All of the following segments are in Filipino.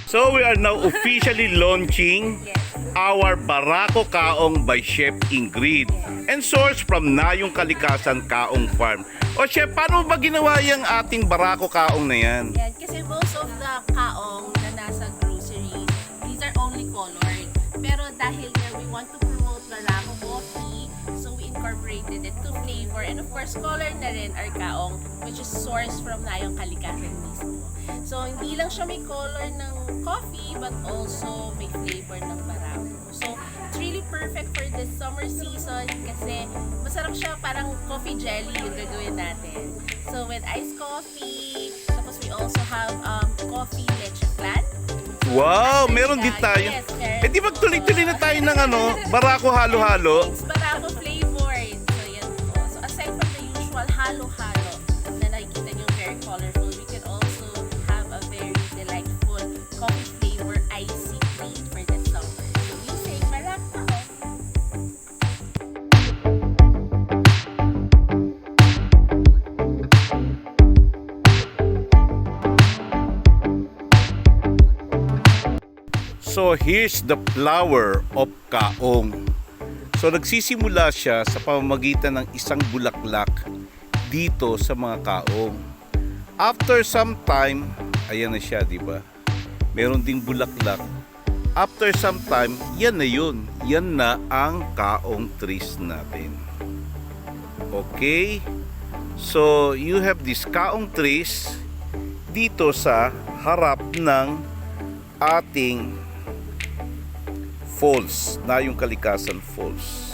So we are now officially launching our Barako Kaong by Chef Ingrid and sourced from Nayong Kalikasan Kaong Farm. O Chef, paano ba ginawa yung ating Barako Kaong na yan? Yan, kasi most of the kaong na nasa grocery, these are only colored. Pero dahil we want to promote Barako coffee, so we incorporated it to flavor. And of course, color na rin our kaong, which is sourced from Nayong Kalikasan mismo. So, hindi lang siya may color ng coffee, but also may flavor ng Barako. So, it's really perfect for this summer season kasi masarap siya, parang coffee jelly yung gagawin natin. So, with iced coffee, tapos we also have coffee leche flan. Wow, meron din tayo. Yes, meron. Eh di magtuloy-tuloy na tayo ng Barako halo-halo. It's Barako flavored. So, yan po. So, aside from the usual halo-halo na nakikita nyo very colorful, we can also have a very delightful coffee flavor icy treat for the summer. So, using Barako. So here's the flower of kaong. So nagsisimula siya sa pamamagitan ng isang bulaklak dito sa mga kaong. After some time, ayan na siya, di ba? Meron ding bulaklak. After some time, yan na yun. Yan na ang kaong trees natin. Okay? So you have this kaong trees dito sa harap ng ating falls, Nayong Kalikasan Falls.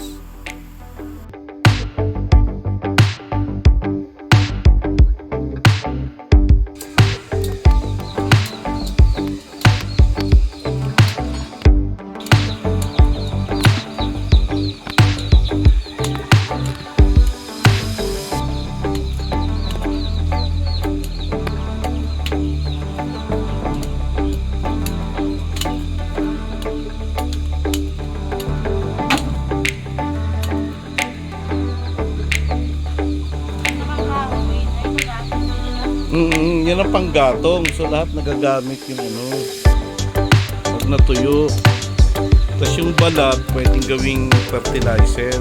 Yan ang panggatong. So lahat nagagamit yung pag natuyo. Tapos yung balat pwedeng gawing fertilizer.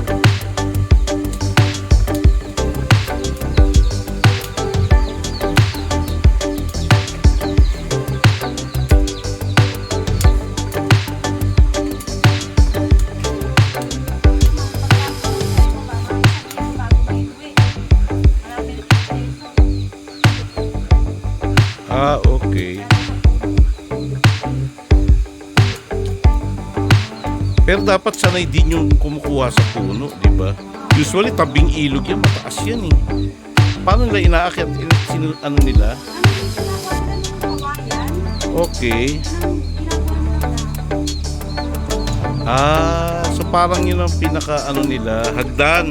Okay. Pero dapat sanay din yung kumukuha sa puno, di ba? Usually tabing ilog yan, mataas yan eh. Paano nila inaakyat? Ano nila? Okay. So parang yun ang pinaka nila, hagdan.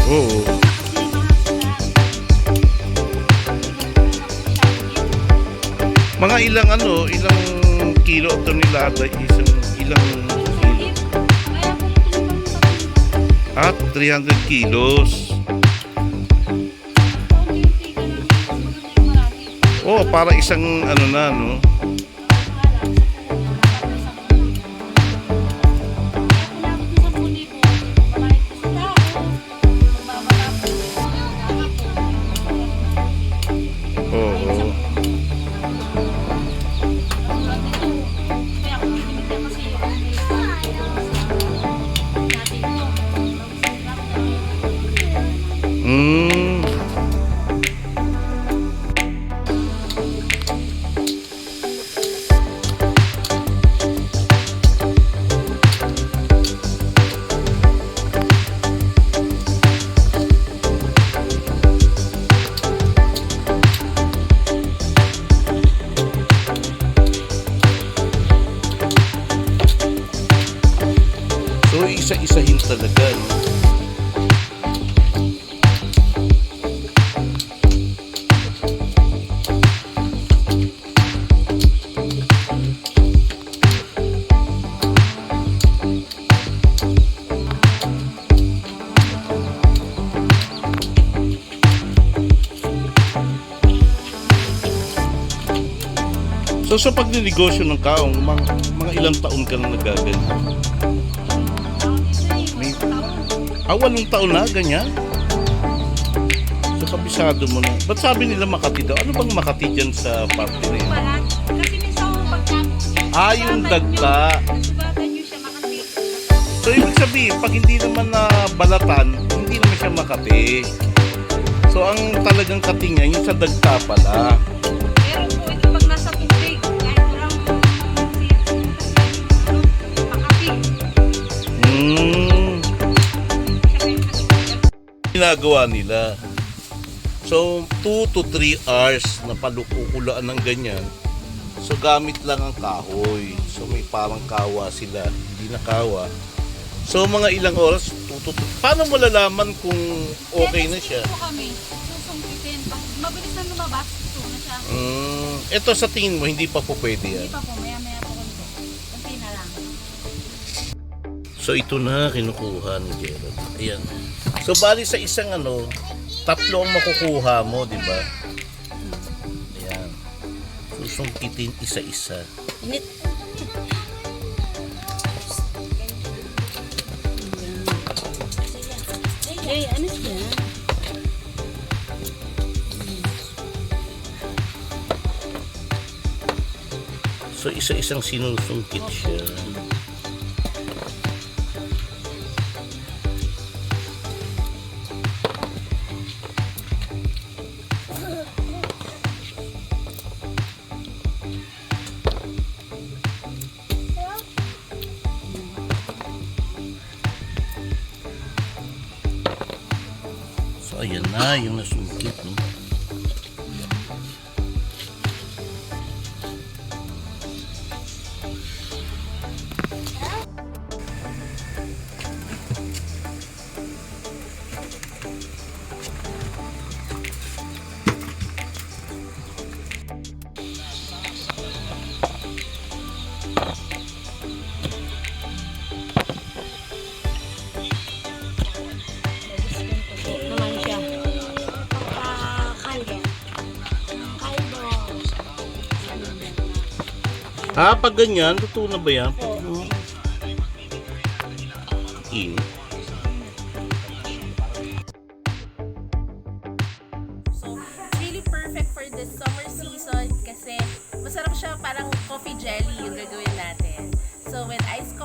Oo. Mga ilang kilo ito nila, ilang kilo. At 300 kilos. Oh, para isang na, no? So isa-isahin talaga, no? So sa pagninegosyo ng kaong, mga ilang taon ka na nagaganyan? May, 8 taon na, ganyan? So kabisado mo na. Ba't sabi nila Makati daw? Ano bang Makati dyan sa party na yun? Balat. Kasi minsan kung Yung dagta. nasugatan nyo siya Makati. So ibig sabihin, pag hindi naman na balatan, hindi naman siya Makati. So ang talagang kati niya, yung sa dagta pala. Pero po ito pag nasa tubig, kahit walang Makati. Ginagawa nila. So 2 to 3 hours na palukukulaan ng ganyan. So gamit lang ang kahoy. So may parang kawa sila, hindi na kawa. So mga ilang oras, 2 to 3. Paano mo lalaman kung okay na siya? Kaya po kami, susungkitin. Pag mabilis na lumabas, ito na siya. Ito sa tingin mo, hindi pa po pwede Hindi yan. pa po, maya-maya po konti. Konti na lang. So ito na kinukuha ni Gerald. Ayan. So bali sa isang 3 ang makukuha mo, di ba? Ayan. Susungkitin isa-isa. Init. Ay, ano siya? So isa-isang sinusungkit siya. So ayan na yung nasungkit, no? Naman siya. Kaldo. Kaldo. Pag ganyan, luto na ba yan? Init. So, it's really perfect for this summer season kasi masarap siya, parang coffee jelly yung gagawin natin. So, with ice